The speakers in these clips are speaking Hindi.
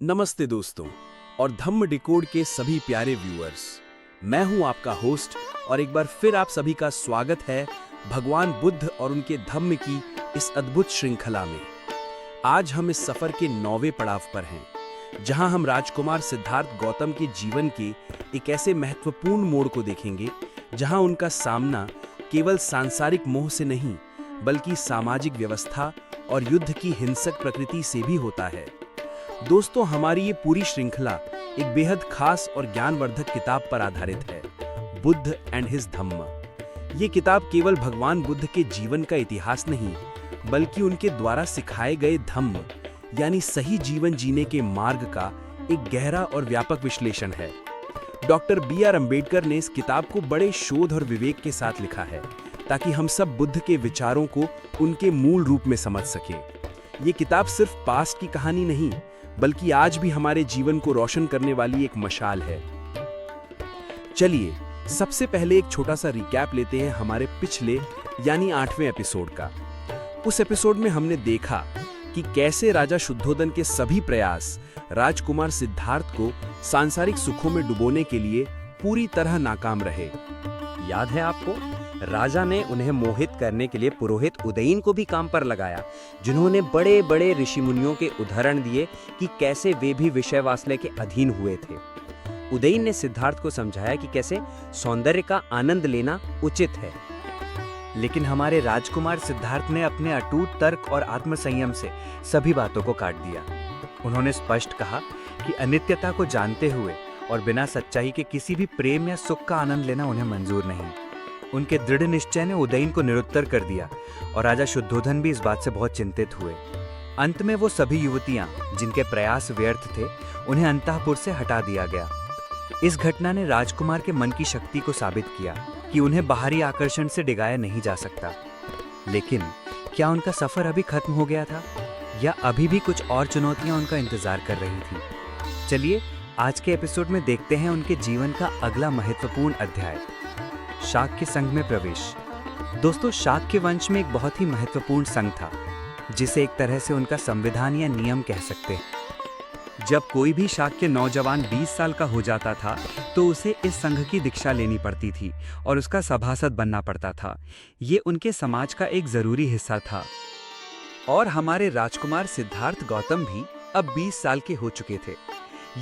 नमस्ते दोस्तों और धम्म डिकोड के सभी प्यारे व्यूअर्स। मैं हूं आपका होस्ट और एक बार फिर आप सभी का स्वागत है भगवान बुद्ध और उनके धम्म की इस अद्भुत श्रृंखला में। आज हम इस सफर के 9वें पड़ाव पर हैं, जहां हम राजकुमार सिद्धार्थ गौतम के जीवन के एक ऐसे महत्वपूर्ण मोड़ को देखेंगे जहां उनका सामना केवल सांसारिक मोह से नहीं बल्कि सामाजिक व्यवस्था और युद्ध की हिंसक प्रकृति से भी होता है। दोस्तों, हमारी ये पूरी श्रृंखला एक बेहद खास और ज्ञानवर्धक किताब पर आधारित है, बुद्ध एंड हिज धम्म। ये किताब केवल भगवान बुद्ध के जीवन का इतिहास नहीं बल्कि उनके द्वारा सिखाए गए धम्म यानी सही जीवन जीने के मार्ग का एक गहरा और व्यापक विश्लेषण है। Doctor B R. अम्बेडकर ने इस किताब को बड़े शोध और विवेक के साथ लिखा है ताकि हम सब बुद्ध के विचारों को उनके मूल रूप में समझ सकें। ये किताब सिर्फ पास्ट की कहानी नहीं बल्कि आज भी हमारे जीवन को रोशन करने वाली एक मशाल है। चलिए सबसे पहले एक छोटा सा रिकैप लेते हैं हमारे पिछले यानी 8वें एपिसोड का। उस एपिसोड में हमने देखा कि कैसे राजा शुद्धोधन के सभी प्रयास राजकुमार सिद्धार्थ को सांसारिक सुखों में डुबोने के लिए पूरी तरह नाकाम रहे। याद है आपको, राजा ने उन्हें मोहित करने के लिए पुरोहित उदयीन को भी काम पर लगाया, जिन्होंने बड़े बड़े ऋषि मुनियों के उदाहरण दिए कि कैसे वे भी विषय वासना के अधीन हुए थे। उदयीन ने सिद्धार्थ को समझाया कि कैसे सौंदर्य का आनंद लेना उचित है। लेकिन हमारे राजकुमार सिद्धार्थ ने अपने अटूट तर्क और आत्मसंयम से सभी बातों को काट दिया। उन्होंने स्पष्ट कहा कि अनित्यता को जानते हुए और बिना सच्चाई के किसी भी प्रेम या सुख का आनंद लेना उन्हें मंजूर नहीं। उनके दृढ़ निश्चय ने उदयीन को निरुत्तर कर दिया और राजा शुद्धोधन भी इस बात से बहुत चिंतित हुए। अंत में वो सभी युवतियां जिनके प्रयास व्यर्थ थे, उन्हें अंतःपुर से हटा दिया गया। इस घटना ने राजकुमार के मन की शक्ति को साबित किया कि उन्हें बाहरी आकर्षण से डिगाया नहीं जा सकता। लेकिन क्या उनका सफर अभी खत्म हो गया था या अभी भी कुछ और चुनौतियां उनका इंतजार कर रही थी? चलिए आज के एपिसोड में देखते हैं उनके जीवन का अगला महत्वपूर्ण अध्याय, शाक्य संघ में प्रवेश। दोस्तों, शाक्य वंश में एक बहुत ही महत्वपूर्ण संघ था, जिसे एक तरह से उनका संविधान या नियम कह सकते हैं। जब कोई भी शाक्य नौजवान 20 साल का हो जाता था तो उसे इस संघ की दीक्षा लेनी पड़ती थी और उसका सभासद बनना पड़ता था। ये उनके समाज का एक जरूरी हिस्सा था। और हमारे राजकुमार सिद्धार्थ गौतम भी अब 20 साल के हो चुके थे।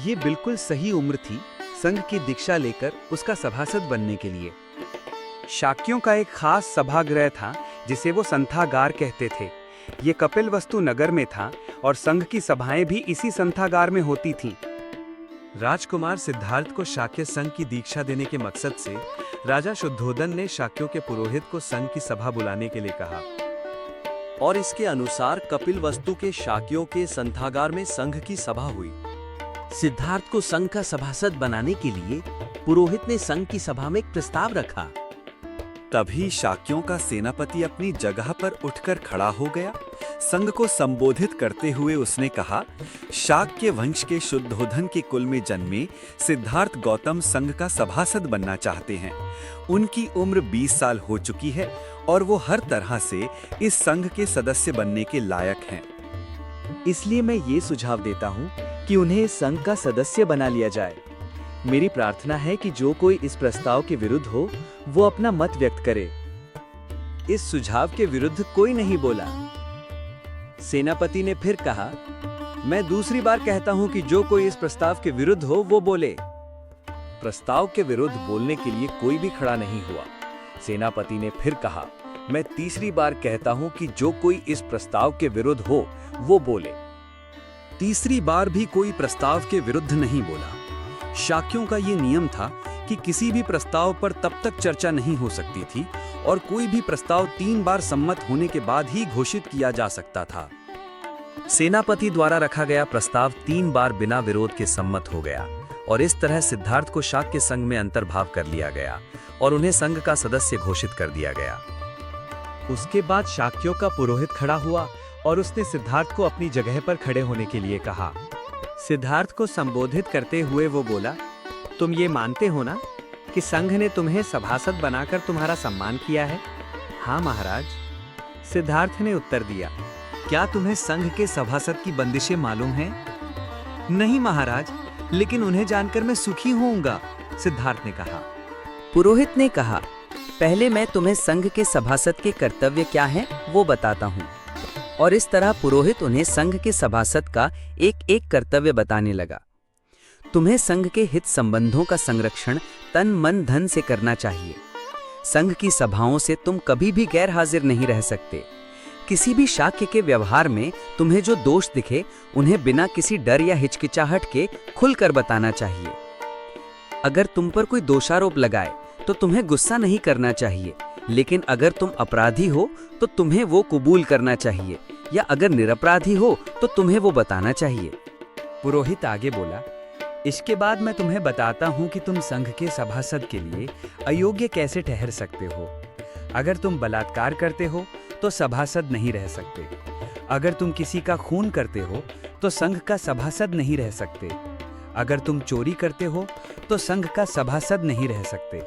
ये बिल्कुल सही उम्र थी संघ की दीक्षा लेकर उसका सभासद बनने के लिए। शाक्यों का एक खास सभागृह था जिसे वो संथागार कहते थे। ये कपिलवस्तु नगर में था और संघ की सभाएं भी इसी संथागार में होती थीं। राजकुमार सिद्धार्थ को शाक्य संघ की दीक्षा देने के मकसद से राजा शुद्धोधन ने शाक्यों के पुरोहित को संघ की सभा बुलाने के लिए कहा और इसके अनुसार कपिलवस्तु के शाक्यों के संथागार में संघ की सभा हुई। सिद्धार्थ को संघ का सभासद बनाने के लिए पुरोहित ने संघ की सभा में एक प्रस्ताव रखा। तभी शाक्यों का सेनापति अपनी जगह पर उठकर खड़ा हो गया। संघ को संबोधित करते हुए उसने कहा, शाक्य वंश के शुद्धोधन के कुल में जन्मे सिद्धार्थ गौतम संघ का सभासद बनना चाहते हैं। उनकी उम्र 20 साल हो चुकी है और वो हर तरह से इस संघ के सदस्य बनने के लायक हैं। इसलिए मैं ये सुझाव देता हूँ कि उन्हें इस संघ का सदस्य बना लिया जाए। मेरी प्रार्थना है कि जो कोई इस प्रस्ताव के विरुद्ध हो वो अपना मत व्यक्त करे। इस सुझाव के विरुद्ध कोई नहीं बोला। सेनापति ने फिर कहा, मैं दूसरी बार कहता हूं कि जो कोई इस प्रस्ताव के विरुद्ध हो वो बोले। प्रस्ताव के विरुद्ध बोलने के लिए कोई भी खड़ा नहीं हुआ। सेनापति ने फिर कहा, मैं तीसरी बार कहता हूं कि जो कोई इस प्रस्ताव के विरुद्ध हो वो बोले। तीसरी बार भी कोई प्रस्ताव के विरुद्ध नहीं बोला। शाक्यों का ये नियम था कि किसी भी प्रस्ताव पर तब तक चर्चा नहीं हो सकती थी और कोई भी प्रस्ताव 3 बार सम्मत होने के बाद ही घोषित किया जा सकता था। सेनापति द्वारा रखा गया प्रस्ताव 3 बार बिना विरोध के सम्मत हो गया और इस तरह सिद्धार्थ को शाक्य संघ में अंतर्भाव कर लिया गया और उन्हें संघ का सदस्य घोषित कर दिया गया। उसके बाद शाक्यों का पुरोहित खड़ा हुआ और उसने सिद्धार्थ को अपनी जगह पर खड़े होने के लिए कहा। सिद्धार्थ को संबोधित करते हुए वो बोला, तुम ये मानते हो ना कि संघ ने तुम्हें सभासद बनाकर तुम्हारा सम्मान किया है? हाँ महाराज, सिद्धार्थ ने उत्तर दिया। क्या तुम्हें संघ के सभासद की बंदिशें मालूम हैं? नहीं महाराज, लेकिन उन्हें जानकर मैं सुखी होऊंगा, सिद्धार्थ ने कहा। पुरोहित ने कहा, पहले मैं तुम्हें संघ के सभासद के कर्तव्य क्या हैं वो बताता हूँ। और इस तरह पुरोहित उन्हें संघ के सभासद का एक एक कर्तव्य बताने लगा। तुम्हें संघ के हित संबंधों का संरक्षण तन मन धन से करना चाहिए। संघ की सभाओं से तुम कभी भी गैर हाजिर नहीं रह सकते। किसी भी शाक्य के व्यवहार में तुम्हें जो दोष दिखे उन्हें बिना किसी डर या हिचकिचाहट के खुलकर बताना चाहिए। अगर तुम पर कोई दोषारोप लगाए तो तुम्हें गुस्सा नहीं करना चाहिए, लेकिन अगर तुम अपराधी हो तो तुम्हें वो कबूल करना चाहिए, या अगर निरपराधी हो तो तुम्हें वो बताना चाहिए। पुरोहित आगे बोला, इसके बाद मैं तुम्हें बताता हूँ कि तुम संघ के सभासद के लिए अयोग्य कैसे ठहर सकते हो। अगर तुम बलात्कार करते हो तो सभासद नहीं रह सकते। अगर तुम किसी का खून करते हो तो संघ का सभासद नहीं रह सकते। अगर तुम चोरी करते हो तो संघ का सभासद नहीं रह सकते।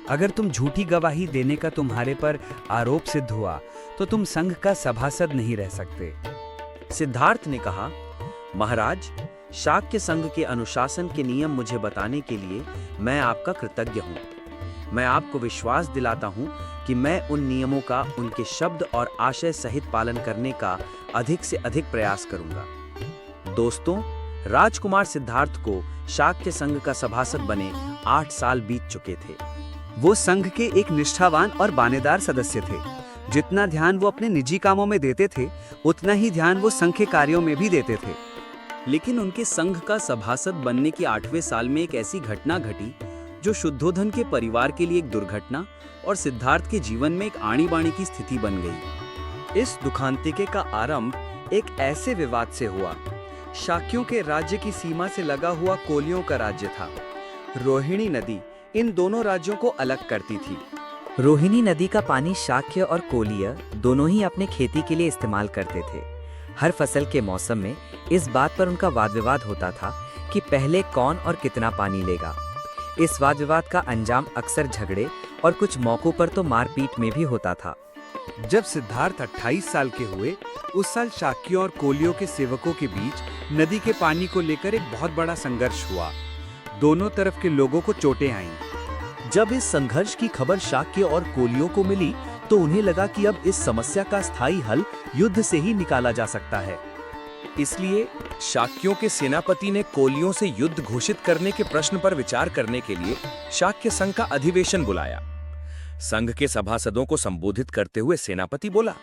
अगर तुम झूठी गवाही देने का तुम्हारे पर आरोप सिद्ध हुआ तो तुम संघ का सभासद नहीं रह सकते। सिद्धार्थ ने कहा, महाराज, शाक्य संघ के अनुशासन के नियम मुझे बताने के लिए मैं आपका कृतज्ञ हूँ। मैं आपको विश्वास दिलाता हूँ कि मैं उन नियमों का उनके शब्द और आशय सहित पालन करने का अधिक से अधिक प्रयास करूंगा। दोस्तों, राजकुमार सिद्धार्थ को शाक्य संघ का सभासद बने 8 साल बीत चुके थे। वो संघ के एक निष्ठावान और बानेदार सदस्य थे। जितना ध्यान वो अपने निजी कामों में देते थे, उतना ही ध्यान वो संघ के कार्यों में भी देते थे। लेकिन उनके संघ का सभासद बनने के 8वें साल में एक ऐसी घटना घटी जो शुद्धोधन के परिवार के लिए एक दुर्घटना और सिद्धार्थ के जीवन में एक आनी बानी की स्थिति बन गई। इस दुखांतिके का आरंभ एक ऐसे विवाद से हुआ। शाक्यों के राज्य की सीमा से लगा हुआ कोलियों का राज्य था। रोहिणी नदी इन दोनों राज्यों को अलग करती थी। रोहिणी नदी का पानी शाक्य और कोलीय दोनों ही अपने खेती के लिए इस्तेमाल करते थे। हर फसल के मौसम में इस बात पर उनका वाद विवाद होता था कि पहले कौन और कितना पानी लेगा। इस वाद विवाद का अंजाम अक्सर झगड़े और कुछ मौकों पर तो मारपीट में भी होता था। जब सिद्धार्थ 28 साल के हुए, उस साल शाक्यों और कोलियों के सेवकों के बीच नदी के पानी को लेकर एक बहुत बड़ा संघर्ष हुआ। दोनों तरफ के लोगों को चोटें आईं। जब इस संघर्ष की खबर शाक्य और कोलियों को मिली तो उन्हें लगा कि अब इस समस्या का स्थायी हल युद्ध से ही निकाला जा सकता है। इसलिए शाक्यों के सेनापति ने कोलियों से युद्ध घोषित करने के प्रश्न पर विचार करने के लिए शाक्य संघ का अधिवेशन बुलाया। संघ के सभासदों को संबोधित करते हुए सेनापति बोला,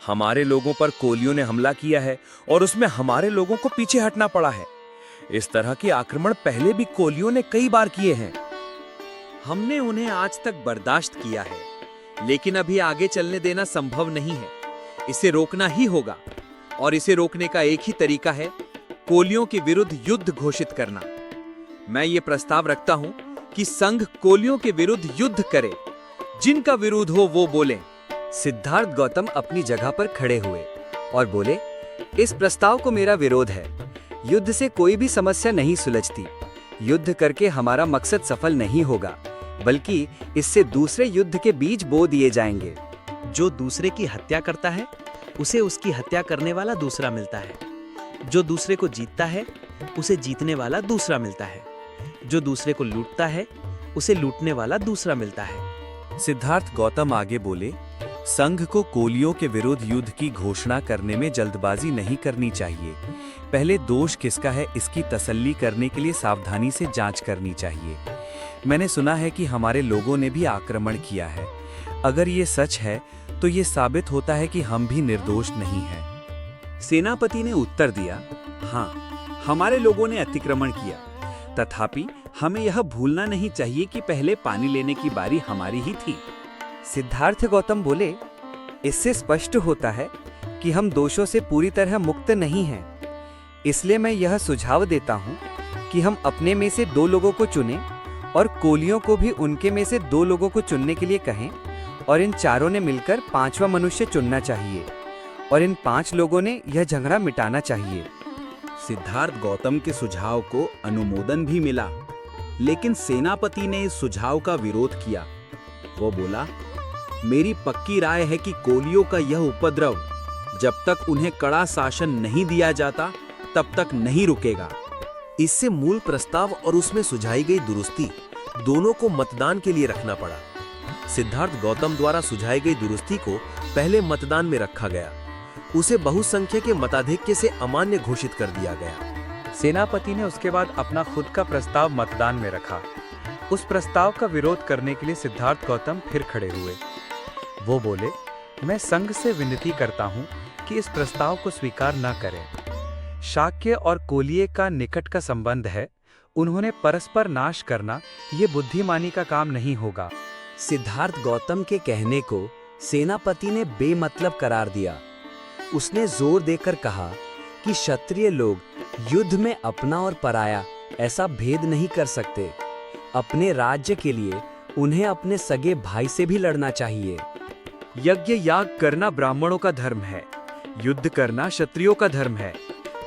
हमारे लोगों पर कोलियों ने हमला किया है और उसमें हमारे लोगों को पीछे हटना पड़ा है। इस तरह के आक्रमण पहले भी कोलियों ने कई बार किए हैं। हमने उन्हें आज तक बर्दाश्त किया है, लेकिन अभी आगे चलने देना संभव नहीं है। इसे रोकना ही होगा, और इसे रोकने का एक ही तरीका है, कोलियों के विरुद्ध युद्ध घोषित करना। मैं ये प्रस्ताव रखता हूं कि संघ कोलियों के विरुद्ध युद्ध करे। जिनका विरोध हो वो बोले। सिद्धार्थ गौतम अपनी जगह पर खड़े हुए और बोले, इस प्रस्ताव को मेरा विरोध है। युद्ध से कोई भी समस्या नहीं सुलझती। युद्ध करके हमारा मकसद सफल नहीं होगा, बल्कि इससे दूसरे युद्ध के बीज बो दिए जाएंगे। जो दूसरे की हत्या करता है उसे उसकी हत्या करने वाला दूसरा मिलता है। जो दूसरे को जीतता है उसे जीतने वाला दूसरा मिलता है। जो दूसरे को लूटता है उसे लूटने वाला दूसरा मिलता है। सिद्धार्थ गौतम आगे बोले, संघ को कोलियों के विरुद्ध युद्ध की घोषणा करने में जल्दबाजी नहीं करनी चाहिए। पहले दोष किसका है इसकी तसल्ली करने के लिए सावधानी से जांच करनी चाहिए। मैंने सुना है कि हमारे लोगों ने भी आक्रमण किया है। अगर ये सच है तो ये साबित होता है कि हम भी निर्दोष नहीं हैं। सेनापति ने उत्तर दिया, हाँ, हमारे लोगों ने अतिक्रमण किया, तथापि हमें यह भूलना नहीं चाहिए कि पहले पानी लेने की बारी हमारी ही थी। सिद्धार्थ गौतम बोले, इससे स्पष्ट होता है कि हम दोषों से पूरी तरह मुक्त नहीं हैं। इसलिए मैं यह सुझाव देता हूं कि हम अपने में से 2 लोगों को चुनें और कोलियों को भी उनके में से 2 लोगों को चुनने के लिए कहें, और इन चारों ने मिलकर 5वां मनुष्य चुनना चाहिए, और इन 5 लोगों ने यह झगड़ा मिटाना चाहिए। सिद्धार्थ गौतम के सुझाव को अनुमोदन भी मिला, लेकिन सेनापति ने इस सुझाव का विरोध किया। वो बोला, मेरी पक्की राय है कि कोलियों का यह उपद्रव जब तक उन्हें कड़ा शासन नहीं दिया जाता तब तक नहीं रुकेगा। इससे मूल प्रस्ताव और उसमें सुझाई गई दुरुस्ती दोनों को मतदान के लिए रखना पड़ा। सिद्धार्थ गौतम द्वारा सुझाई गई दुरुस्ती को पहले मतदान में रखा गया। उसे बहुसंख्यक के मताधिक्य से अमान्य घोषित कर दिया गया। सेनापति ने उसके बाद अपना खुद का प्रस्ताव मतदान में रखा। उस प्रस्ताव का विरोध करने के लिए सिद्धार्थ गौतम फिर खड़े हुए। वो बोले, मैं संघ से विनती करता हूँ कि इस प्रस्ताव को स्वीकार न करें। शाक्य और कोलिये का निकट का संबंध है, उन्होंने परस्पर नाश करना ये बुद्धिमानी का काम नहीं होगा। सिद्धार्थ गौतम के कहने को सेनापति ने बेमतलब करार दिया। उसने जोर देकर कहा कि क्षत्रिय लोग युद्ध में अपना और पराया ऐसा भेद नहीं कर सकते। अपने राज्य के लिए उन्हें अपने सगे भाई से भी लड़ना चाहिए। यज्ञ याग करना ब्राह्मणों का धर्म है, युद्ध करना क्षत्रियों का धर्म है,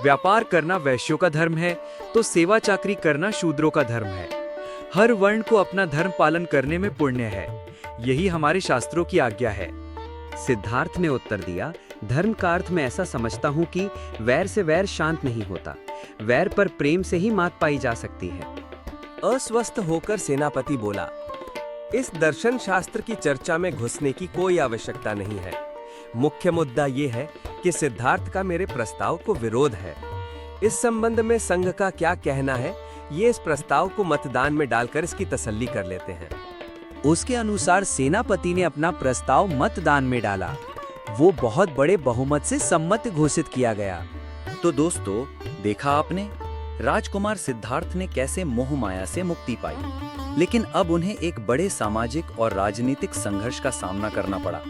व्यापार करना वैश्यों का धर्म है, तो सेवा चाकरी करना शूद्रों का धर्म है। हर वर्ण को अपना धर्म पालन करने में पुण्य है, यही हमारे शास्त्रों की आज्ञा है। सिद्धार्थ ने उत्तर दिया, धर्म का अर्थ मैं ऐसा समझता हूँ कि वैर से वैर शांत नहीं होता, वैर पर प्रेम से ही मात पाई जा सकती है। अस्वस्थ होकर सेनापति बोला, इस दर्शन शास्त्र की चर्चा में घुसने की कोई आवश्यकता नहीं है। मुख्य मुद्दा ये है कि सिद्धार्थ का मेरे प्रस्ताव को विरोध है। इस संबंध में संघ का क्या कहना है, ये इस प्रस्ताव को मतदान में डालकर इसकी तसल्ली कर लेते हैं। उसके अनुसार सेनापति ने अपना प्रस्ताव मतदान में डाला। वो बहुत बड़े बहुमत से सम्मत घोषित किया गया। तो दोस्तों, देखा आपने राजकुमार सिद्धार्थ ने कैसे मोह माया से मुक्ति पाई, लेकिन अब उन्हें एक बड़े सामाजिक और राजनीतिक संघर्ष का सामना करना पड़ा।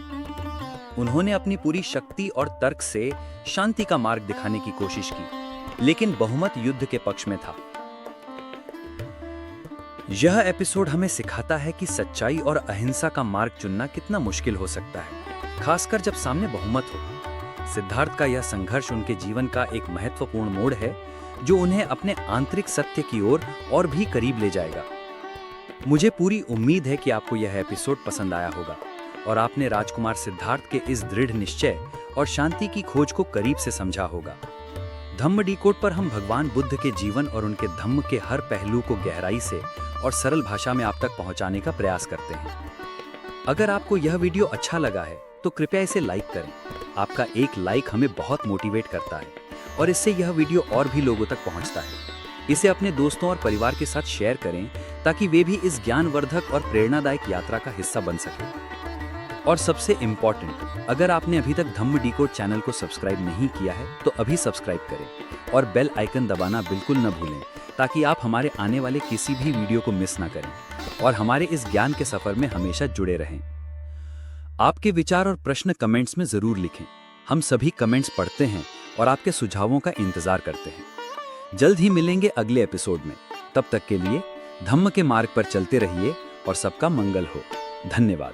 उन्होंने अपनी पूरी शक्ति और तर्क से शांति का मार्ग दिखाने की कोशिश की, लेकिन बहुमत युद्ध के पक्ष में था। यह एपिसोड हमें सिखाता है कि सच्चाई और अहिंसा का मार्ग चुनना कितना मुश्किल हो सकता है, खासकर जब सामने बहुमत हो। सिद्धार्थ का यह संघर्ष उनके जीवन का एक महत्वपूर्ण मोड़ है, जो उन्हें अपने आंतरिक सत्य की ओर और भी करीब ले जाएगा। मुझे पूरी उम्मीद है कि आपको यह एपिसोड पसंद आया होगा और आपने राजकुमार सिद्धार्थ के इस दृढ़ निश्चय और शांति की खोज को करीब से समझा होगा। धम्म डिकोड पर हम भगवान बुद्ध के जीवन और उनके धम्म के हर पहलू को गहराई से और सरल भाषा में आप तक पहुंचाने का प्रयास करते हैं। अगर आपको यह वीडियो अच्छा लगा है तो कृपया इसे लाइक करें। आपका एक लाइक हमें बहुत मोटिवेट करता है और इससे यह वीडियो और भी लोगों तक पहुंचता है। इसे अपने दोस्तों और परिवार के साथ शेयर करें ताकि वे भी इस ज्ञानवर्धक और प्रेरणादायक यात्रा का हिस्सा बन सकें। और सबसे इम्पोर्टेंट, अगर आपने अभी तक धम्म डिकोड चैनल को सब्सक्राइब नहीं किया है तो अभी सब्सक्राइब करें और बेल आइकन दबाना बिल्कुल न भूलें, ताकि आप हमारे आने वाले किसी भी वीडियो को मिस ना करें और हमारे इस ज्ञान के सफर में हमेशा जुड़े रहें। आपके विचार और प्रश्न कमेंट्स में जरूर लिखें। हम सभी कमेंट्स पढ़ते हैं और आपके सुझावों का इंतजार करते हैं। जल्द ही मिलेंगे अगले एपिसोड में। तब तक के लिए धम्म के मार्ग पर चलते रहिए और सबका मंगल हो। धन्यवाद।